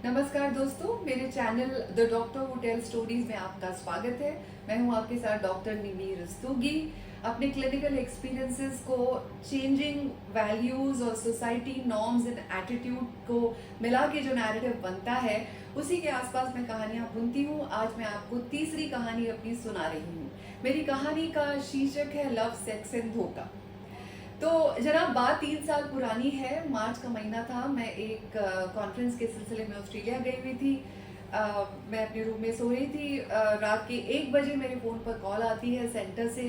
नमस्कार दोस्तों, मेरे channel the doctor who tell stories में आपका स्वागत है। मैं हूं आपके साथ डॉक्टर निमी रस्तोगी। अपने क्लिनिकल एक्सपीरियंसेस को चेंजिंग वैल्यूज और सोसाइटी नॉर्म्स एंड एटीट्यूड को मिला के जो नैरेटिव बनता है उसी के आसपास मैं कहानियां बुनती हूं। आज मैं आपको तीसरी कहानी अपनी सुना रही हूं। मेरी कहानी का शीर्षक है लव, सेक्स एंड धोखा। तो जनाब, बात 3 साल पुरानी है। मार्च का महीना था। मैं एक कॉन्फ्रेंस के सिलसिले में ऑस्ट्रेलिया गई हुई थी। मैं अपने रूम में सो रही थी। रात के 1 बजे मेरे फ़ोन पर कॉल आती है सेंटर से।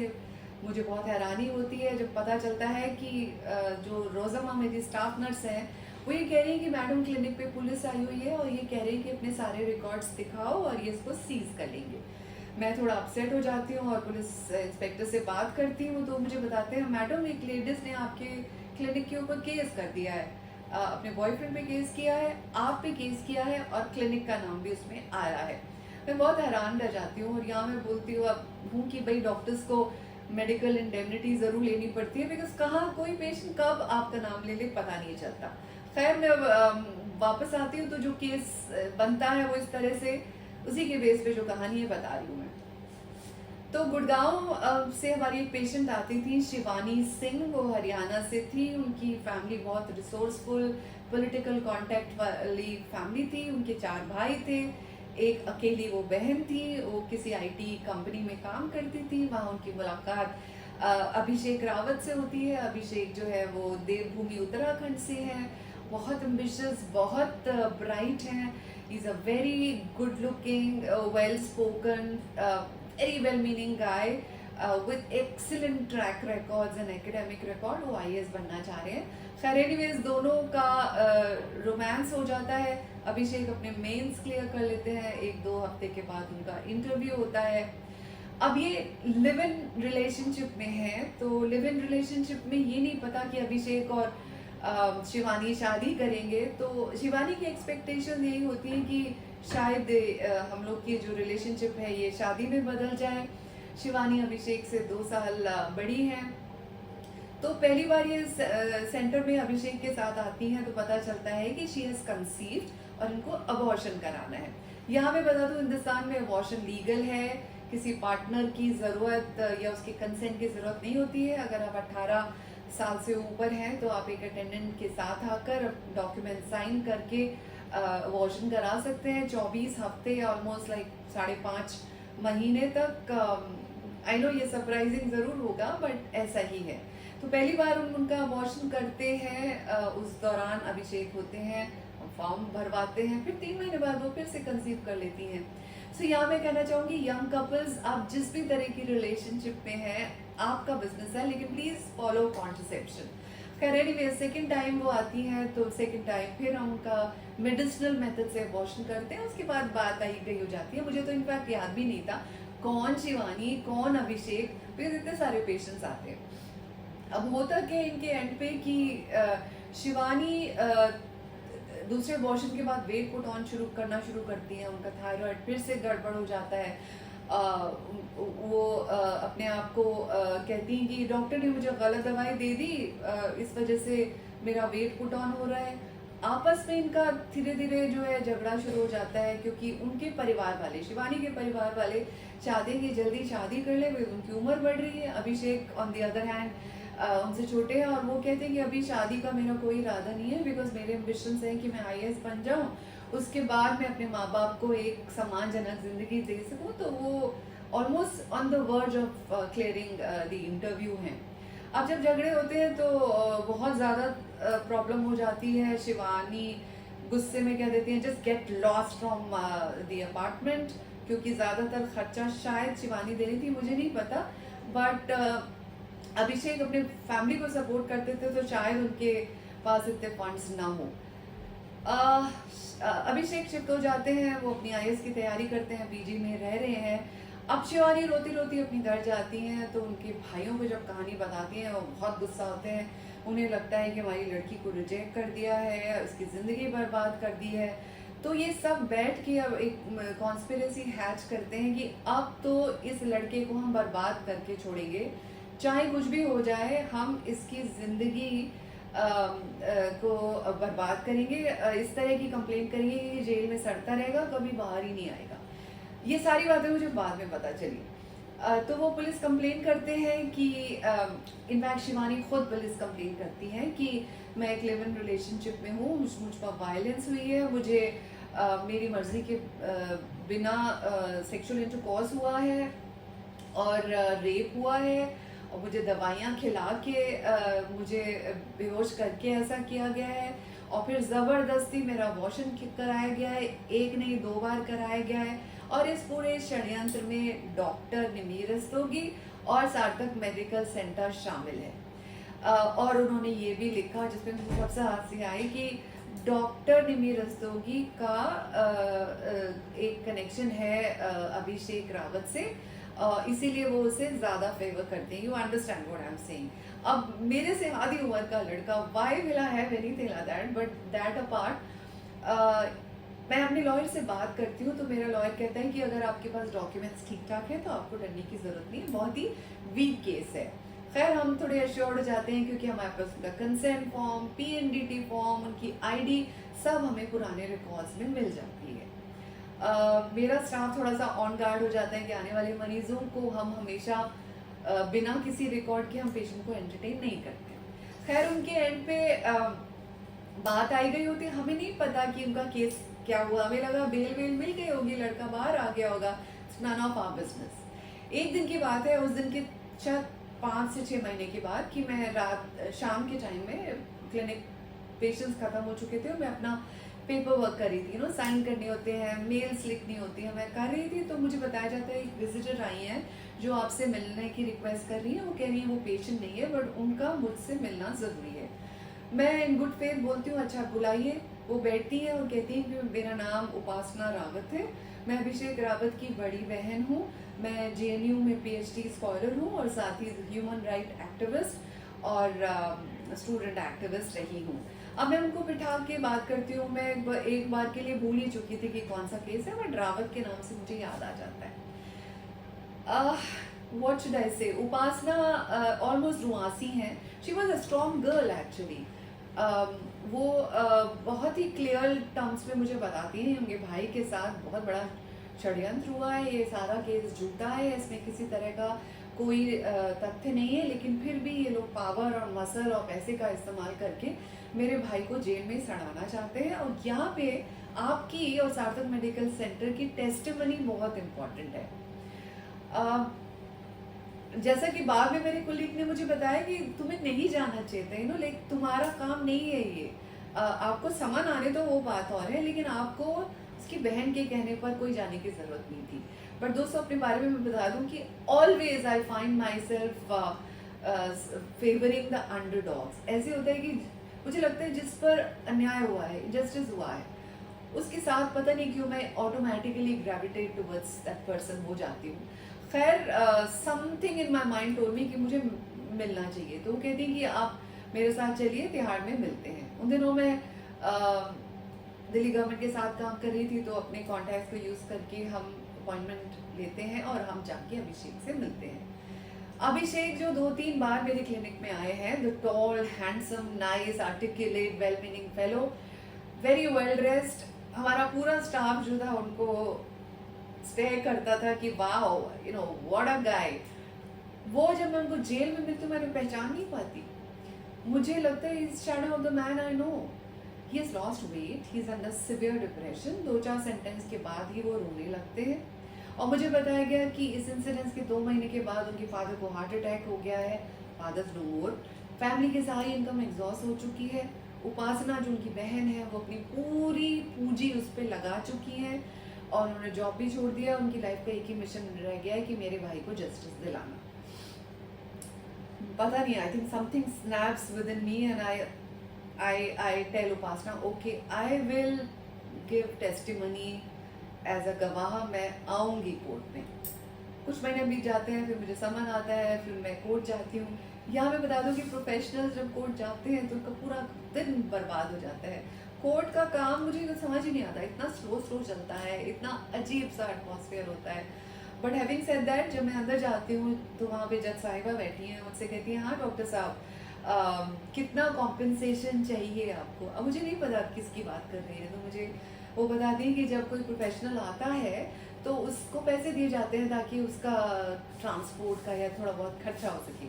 मुझे बहुत हैरानी होती है जब पता चलता है कि जो रोज़मा मेरी स्टाफ नर्स हैं वो ये कह रही है कि मैडम क्लिनिक पे पुलिस आई हुई है और ये कह रही है कि अपने सारे रिकॉर्ड्स दिखाओ और ये इसको सीज कर लेंगे। मैं थोड़ा अपसेट हो जाती हूँ और पुलिस इंस्पेक्टर से बात करती हूँ तो मुझे बताते हैं, मैडम एक लेडीज ने आपके क्लिनिक के ऊपर केस कर दिया है। अपने बॉयफ्रेंड पे केस किया है, आप पे केस किया है और क्लिनिक का नाम भी उसमें आया है। मैं बहुत हैरान रह जाती हूँ और यहाँ मैं बोलती हूँ कि भाई डॉक्टर्स को मेडिकल इंडेमनिटी ज़रूर लेनी पड़ती है, बिकॉज कहाँ कोई पेशेंट कब आपका नाम ले पता नहीं चलता। खैर, मैं वापस आती हूँ तो जो केस बनता है वो इस तरह से, उसी के बेस पे जो कहानी है बता रही हूँ मैं। तो गुड़गांव से हमारी एक पेशेंट आती थी, शिवानी सिंह। वो हरियाणा से थी। उनकी फैमिली बहुत रिसोर्सफुल, पॉलिटिकल कॉन्टैक्ट वाली फैमिली थी। उनके 4 भाई थे, एक अकेली वो बहन थी। वो किसी आईटी कंपनी में काम करती थी। वहाँ उनकी मुलाकात अभिषेक रावत से होती है। अभिषेक जो है वो देवभूमि उत्तराखंड से है। बहुत एम्बिशियस, बहुत ब्राइट हैं। Is a very good looking, well spoken, very well-meaning guy with excellent track records and academic record। वो IAS बनना चाह रहे हैं। खैर एनीवेज, दोनों का रोमांस हो जाता है। अभिषेक अपने मेंस क्लियर कर लेते हैं। 1-2 हफ्ते के बाद उनका इंटरव्यू होता है। अब ये लिव इन रिलेशनशिप में है, तो लिव इन रिलेशनशिप में ये नहीं पता कि अभिषेक और शिवानी शादी करेंगे। तो शिवानी की एक्सपेक्टेशन यही होती है कि शायद हम लोग की जो रिलेशनशिप है ये शादी में बदल जाए। शिवानी अभिषेक से 2 साल बड़ी हैं। तो पहली बार ये सेंटर में अभिषेक के साथ आती हैं तो पता चलता है कि शी हैज कंसीव्ड और इनको अबॉर्शन कराना है। यहाँ मैं बता दूं, हिंदुस्तान में अबॉर्शन लीगल है। किसी पार्टनर की ज़रूरत या उसके कंसेंट की ज़रूरत नहीं होती है। अगर आप 18 साल से ऊपर हैं तो आप एक अटेंडेंट के साथ आकर डॉक्यूमेंट साइन करके अबॉर्शन करा सकते हैं। 24 हफ्ते, ऑलमोस्ट लाइक 5.5 महीने तक। आई नो ये सरप्राइजिंग ज़रूर होगा बट ऐसा ही है। तो पहली बार उनका अबॉर्शन करते हैं। उस दौरान अभिषेक होते हैं, फॉर्म भरवाते हैं, फिर 3 महीने बाद वो फिर से कंसीव कर लेती हैं। सो यहाँ मैं कहना चाहूँगी, यंग कपल्स, आप जिस भी तरह की रिलेशनशिप में हैं आपका बिजनेस है, लेकिन प्लीज़ फॉलो कॉन्ट्रसेप्शन। खैर एनीवे, सेकेंड टाइम वो आती हैं तो सेकेंड टाइम फिर हम उनका मेडिसिनल मेथड से अबॉर्शन करते हैं। उसके बाद बात आई गई हो जाती है। मुझे तो इनफैक्ट याद भी नहीं था कौन शिवानी कौन अभिषेक, बिकॉज इतने सारे पेशेंट्स आते हैं। अब होता क्या इनके एंड पे कि शिवानी दूसरे अबॉर्शन के बाद वेट पुट ऑन करना शुरू करती हैं। उनका थायराइड फिर से गड़बड़ हो जाता है। वो अपने आप को कहती हैं कि डॉक्टर ने मुझे गलत दवाई दे दी, इस वजह से मेरा वेट पुट ऑन हो रहा है। आपस में इनका धीरे धीरे जो है झगड़ा शुरू हो जाता है, क्योंकि उनके परिवार वाले, शिवानी के परिवार वाले चाहते हैं कि जल्दी शादी कर ले। उनकी उम्र बढ़ रही है। अभिषेक ऑन द अदर हैंड उनसे छोटे हैं और वो कहते हैं कि अभी शादी का मेरा कोई इरादा नहीं है, बिकॉज मेरे एम्बिशंस हैं कि मैं IAS बन जाऊं, उसके बाद मैं अपने माँ बाप को एक सम्मानजनक जिंदगी दे सकूं। तो वो almost on the verge of clearing the interview हैं। अब जब झगड़े होते हैं तो बहुत ज़्यादा प्रॉब्लम हो जाती है। शिवानी गुस्से में कह देती हैं, just get lost from the apartment, क्योंकि ज़्यादातर खर्चा शायद शिवानी दे रही थी, मुझे नहीं पता। बट अभिषेक अपने फैमिली को सपोर्ट करते थे तो शायद उनके पास इतने फंड्स ना हो। अभिषेक शिफ्ट हो जाते हैं। वो अपनी IAS की तैयारी करते हैं, PG में रह रहे हैं। अब शिवानी रोती रोती अपनी घर जाती हैं तो उनके भाइयों को जब कहानी बताती हैं वो बहुत गुस्सा होते हैं। उन्हें लगता है कि हमारी लड़की को रिजेक्ट कर दिया है, उसकी ज़िंदगी बर्बाद कर दी है। तो ये सब बैठ के अब एक कॉन्स्पिरेसी हैच करते हैं कि अब तो इस लड़के को हम बर्बाद करके छोड़ेंगे, चाहे कुछ भी हो जाए। हम इसकी ज़िंदगी को बर्बाद करेंगे, इस तरह की कंप्लेंट करेंगे कि जेल में सड़ता रहेगा, कभी बाहर ही नहीं आएगा। ये सारी बातें मुझे बाद में पता चली। तो वो पुलिस कंप्लेन करते हैं कि इनफैक्ट शिवानी खुद पुलिस कंप्लेन करती है कि मैं एक लिव इन रिलेशनशिप में हूँ, मुझ पर वायलेंस हुई है, मुझे मेरी मर्जी के बिना सेक्सुअल इंटरकॉर्स हुआ है और रेप हुआ है और मुझे दवाइयाँ खिला के मुझे बेहोश करके ऐसा किया गया है और फिर ज़बरदस्ती मेरा अबॉर्शन कराया गया है, एक नहीं 2 बार कराया गया है। और इस पूरे षड्यंत्र में डॉक्टर निमी रस्तोगी और सार्थक मेडिकल सेंटर शामिल है। और उन्होंने ये भी लिखा जिसमें मुझे बहुत सा हास्य आई कि डॉक्टर निमी रस्तोगी का एक कनेक्शन है अभिषेक रावत से, इसीलिए वो उसे ज्यादा फेवर करते हैं। You understand what I am saying. अब मेरे से आधी उम्र का लड़का, why will I have anything like that, but that apart मैं अपने लॉयर से बात करती हूँ तो मेरा लॉयर कहता है कि अगर आपके पास डॉक्यूमेंट्स ठीक ठाक है तो आपको डरने की जरूरत नहीं है, बहुत ही वीक केस है। खैर हम थोड़े अश्योर्ड हो जाते हैं क्योंकि हमारे पास उनका कंसेंट फॉर्म, पीएनडीटी फॉर्म, उनकी आईडी सब हमें पुराने रिकॉर्ड्स में मिल जाती है। मेरा स्टाफ थोड़ा सा ऑन गार्ड हो जाता है कि आने वाले मरीजों को हम हमेशा बिना किसी रिकॉर्ड के हम पेशेंट को एंटरटेन नहीं करते। खैर उनके एंड पे बात आई गई होती, हमें नहीं पता कि उनका केस क्या हुआ, हमें लगा बेल वेल मिल गई होगी, लड़का बाहर आ गया होगा, नन ऑफ आवर बिजनेस। एक दिन की बात है, उस दिन के शायद 5 से 6 महीने के बाद कि मैं शाम के टाइम में क्लिनिक पेशेंट्स खत्म हो चुके थे और मैं अपना पेपर वर्क कर रही थी, साइन करने होते हैं, मेल्स लिखनी होती है, मैं कर रही थी तो मुझे बताया जाता है एक विजिटर आई है जो आपसे मिलने की रिक्वेस्ट कर रही है। वो कह रही है वो पेशेंट नहीं है बट उनका मुझसे मिलना ज़रूरी है। मैं इन गुड फेथ बोलती हूँ अच्छा बुलाइए। वो बैठती है और कहती है कि मेरा नाम उपासना रावत है, मैं अभिषेक रावत की बड़ी बहन हूँ, मैं जेएनयू में पीएचडी स्कॉलर हूँ और साथ ही ह्यूमन राइट एक्टिविस्ट और स्टूडेंट एक्टिविस्ट रही हूँ। अब मैं उनको बिठा के बात करती हूँ। मैं एक बार के लिए भूल ही चुकी थी कि कौन सा केस है, बट रावत के नाम से मुझे याद आ जाता है। व्हाट शुड आई से, उपासना ऑलमोस्ट रुआसी हैं। She was a strong girl actually. वो बहुत ही क्लियर टर्म्स में मुझे बताती हैं उनके भाई के साथ बहुत बड़ा षड्यंत्र हुआ है, ये सारा केस झूठा है, इसमें किसी तरह का कोई तथ्य नहीं है, लेकिन फिर भी ये लोग पावर और मसल और पैसे का इस्तेमाल करके मेरे भाई को जेल में सड़ाना चाहते हैं। और यहाँ पे आपकी और सार्थक मेडिकल सेंटर की टेस्टिमनी बहुत इम्पोर्टेंट है। जैसा कि बाद में मेरे कोलीग ने मुझे बताया कि तुम्हें नहीं जाना चाहिए, लाइक तुम्हारा काम नहीं है ये, आपको समन आने तो वो बात और है, लेकिन आपको उसकी बहन के कहने पर कोई जाने की जरूरत नहीं थी। बट दोस्तों अपने बारे में मैं बता दूं कि always I find my self favouring the underdogs. ऐसे होता है कि मुझे लगता है जिस पर अन्याय हुआ है, जस्टिस हुआ है, उसके साथ पता नहीं क्यों मैं automatically gravitate towards that person हो जाती हूँ। खैर something in my mind told me कि मुझे मिलना चाहिए, तो वो कहती कि आप मेरे साथ चलिए, तिहाड़ में मिलते हैं। उन दिनों मैं दिल्ली गवर्नमेंट के साथ काम कर रही थी, तो अपने कॉन्टैक्ट को यूज़ करके हम अपॉइंटमेंट लेते हैं और हम जाके अभिषेक से मिलते हैं। अभिषेक जो 2-3 बार मेरे क्लिनिक में आए हैं, the tall handsome nice articulate well meaning fellow, very well dressed. हमारा पूरा स्टाफ जो था उनको स्टे करता था कि wow you know what a guy. वो जब मैं उनको जेल में मिलती हूँ मैंने पहचान नहीं पाती, मुझे लगता है is shadow of the man I know. He has lost weight, he is under severe depression. 2-4 sentence के बाद ही वो रोने लगते हैं। और मुझे बताया गया कि इस इंसिडेंस के 2 महीने के बाद उनके फादर को हार्ट अटैक हो गया है, फादर नो मोर, फैमिली की सारी इनकम एग्जॉस्ट हो चुकी है। उपासना जो उनकी बहन है वो अपनी पूरी पूंजी उस पर लगा चुकी है और उन्होंने जॉब भी छोड़ दिया। उनकी लाइफ का एक ही मिशन रह गया है कि मेरे भाई को जस्टिस दिलाना। पता नहीं, I think something snaps within me and I tell Upasana okay I will give testimony as a गवाह, मैं आऊँगी कोर्ट में। कुछ महीने बीत जाते हैं, फिर मुझे समन आता है, फिर मैं कोर्ट जाती हूँ। यहाँ मैं बता दूँ कि प्रोफेशनल्स जब कोर्ट जाते हैं तो उनका पूरा दिन बर्बाद हो जाता है। कोर्ट का काम मुझे तो समझ ही नहीं आता, इतना स्लो चलता है, इतना अजीब सा एटमॉस्फेयर होता है। बट हैविंग सेड दैट, जब मैं अंदर जाती हूँ तो वहाँ पे जज साहिबा बैठी हैं, मुझसे कहती हैं हाँ डॉक्टर साहब कितना कॉम्पेंसेशन चाहिए आपको। अब मुझे नहीं पता आप किसकी बात कर रहे हैं, तो मुझे वो बता दें कि जब कोई प्रोफेशनल आता है तो उसको पैसे दिए जाते हैं ताकि उसका ट्रांसपोर्ट का या थोड़ा बहुत खर्चा हो सके।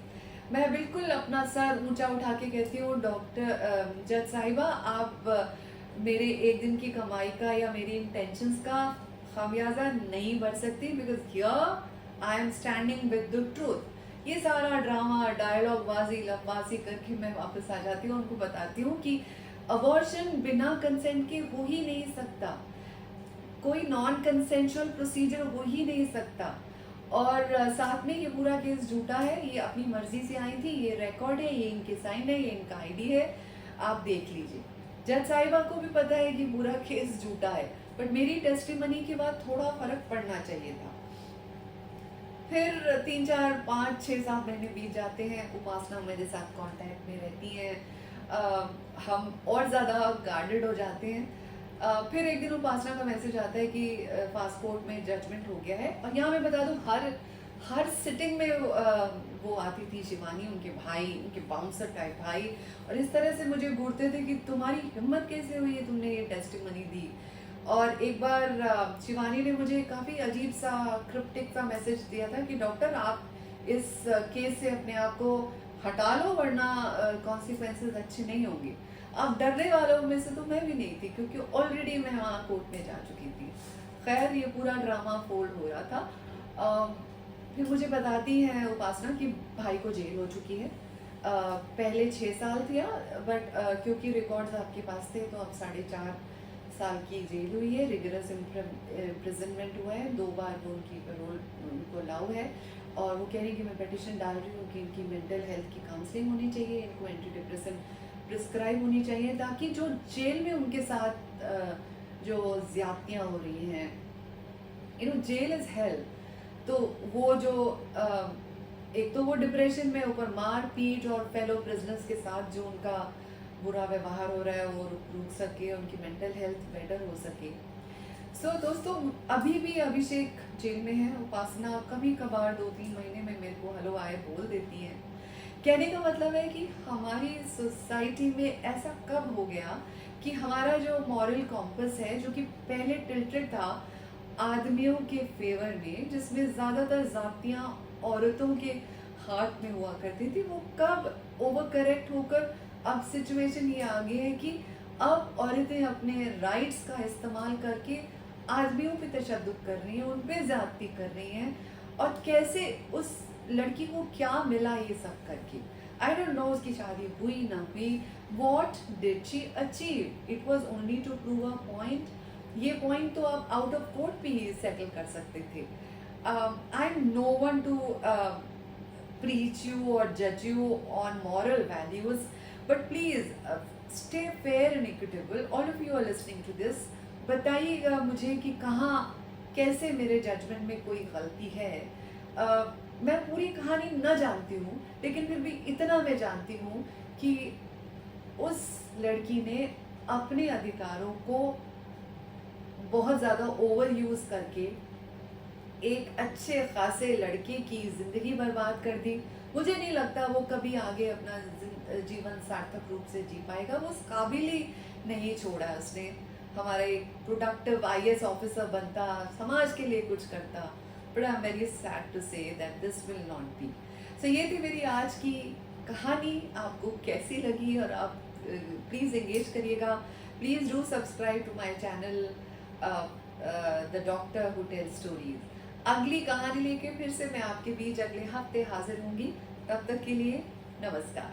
मैं बिल्कुल अपना सर ऊंचा उठा के कहती हूँ, डॉक्टर जज साहिबा, आप मेरे एक दिन की कमाई का या मेरी इंटेंशंस का खामियाजा नहीं भर सकती, because here I am standing with the truth. ये सारा ड्रामा डायलॉग बाजी लफबाजी करके मैं वापस आ जाती हूँ, उनको बताती हूँ कि अबॉर्शन बिना कंसेंट के हो ही नहीं सकता, कोई नॉन कंसेंशुअल प्रोसीजर हो ही नहीं सकता। और साथ में ये पूरा केस झूठा है, ये अपनी मर्जी से आई थी, ये रिकॉर्ड है, ये इनके साइन है, ये इनका आईडी है, आप देख लीजिए। जज साहिबा को भी पता है कि पूरा केस झूठा है, बट मेरी टेस्टिमनी के बाद थोड़ा फर्क पड़ना चाहिए था। फिर 3 4 5 6 7 महीने बीत जाते हैं, उपासना मेरे साथ कांटेक्ट में रहती है, हम और ज़्यादा गार्डेड हो जाते हैं। फिर एक दिन उपासना का मैसेज आता है कि फास्ट कोर्ट में जजमेंट हो गया है। और यहाँ मैं बता दूँ, हर सिटिंग में वो आती थी शिवानी, उनके भाई, उनके बाउंसर टाइप भाई, और इस तरह से मुझे घूरते थे कि तुम्हारी हिम्मत कैसे हुई है, तुमने ये टेस्टिमनी दी। और एक बार शिवानी ने मुझे काफ़ी अजीब सा क्रिप्टिक सा मैसेज दिया था कि डॉक्टर आप इस केस से अपने आप को हटा लो, वरना कॉन्सिक्वेंसेस अच्छे नहीं होंगे। अब डरने वालों में से तो मैं भी नहीं थी, क्योंकि ऑलरेडी मैं वहाँ कोर्ट में जा चुकी थी। खैर, ये पूरा ड्रामा फोल्ड हो रहा था। फिर मुझे बताती है उपासना कि भाई को जेल हो चुकी है। पहले 6 साल था, बट क्योंकि रिकॉर्ड्स आपके पास थे तो अब 4.5 साल की जेल हुई है, रिगरस इम्प्रिजनमेंट हुआ है, 2 बार वो उनकी पैरोल उनको अलाउ है। और वो कह रही है कि मैं पिटिशन डाल रही हूँ कि इनकी मेंटल हेल्थ की काउंसलिंग होनी चाहिए, इनको एंटी डिप्रेशन प्रिस्क्राइब होनी चाहिए, ताकि जो जेल में उनके साथ जो ज्यादतियाँ हो रही हैं, जेल इज़ हेल। तो वो जो एक तो वो डिप्रेशन में, ऊपर मार पीट और फेलो प्रिजनर्स के साथ जो उनका बुरा व्यवहार हो रहा है वो रुक सके, उनकी मेंटल हेल्थ बेटर हो सके। सो दोस्तों, अभी भी अभिषेक जेल में है, उपासना कभी कभार 2-3 महीने में मेरे को हेलो आए बोल देती है। कहने का मतलब है कि हमारी सोसाइटी में ऐसा कब हो गया कि हमारा जो मॉरल कॉम्पस है, जो कि पहले टिल्टेड था आदमियों के फेवर में, जिसमें ज़्यादातर जातियाँ औरतों के हाथ में हुआ करती थी, वो कब ओवर करेक्ट होकर अब सिचुएशन ये आ गई है कि अब औरतें अपने राइट्स का इस्तेमाल करके आदमियों पे तशद्दुद कर रही हैं, उन पे ज़्यादती कर रही हैं। और कैसे उस लड़की को क्या मिला ये सब करके, आई डोंट नो, उसकी शादी हुई ना हुई, what did she achieve, it was only to prove a point. ये पॉइंट तो आप आउट ऑफ कोर्ट भी ही सेटल कर सकते थे। I am no one to preach you or judge you on moral values, but please stay fair and equitable. All of you are listening to this. बताइएगा मुझे कि कहाँ कैसे मेरे जजमेंट में कोई गलती है। मैं पूरी कहानी न जानती हूँ, लेकिन फिर भी इतना मैं जानती हूँ कि उस लड़की ने अपने अधिकारों को बहुत ज़्यादा ओवर यूज़ करके एक अच्छे खासे लड़के की ज़िंदगी बर्बाद कर दी। मुझे नहीं लगता वो कभी आगे अपना जीवन सार्थक रूप से जी पाएगा। वो उस काबिल ही नहीं छोड़ा उसने। हमारा एक प्रोडक्टिव IAS ऑफिसर बनता, समाज के लिए कुछ करता, but I am very sad to say that this will not be. So ये थी मेरी आज की कहानी। आपको कैसी लगी, और आप प्लीज़ एंगेज करिएगा। Please do subscribe to my channel the doctor who tell stories. अगली कहानी लेके फिर से मैं आपके बीच अगले हफ्ते हाजिर होंगी। तब तक के लिए नमस्कार।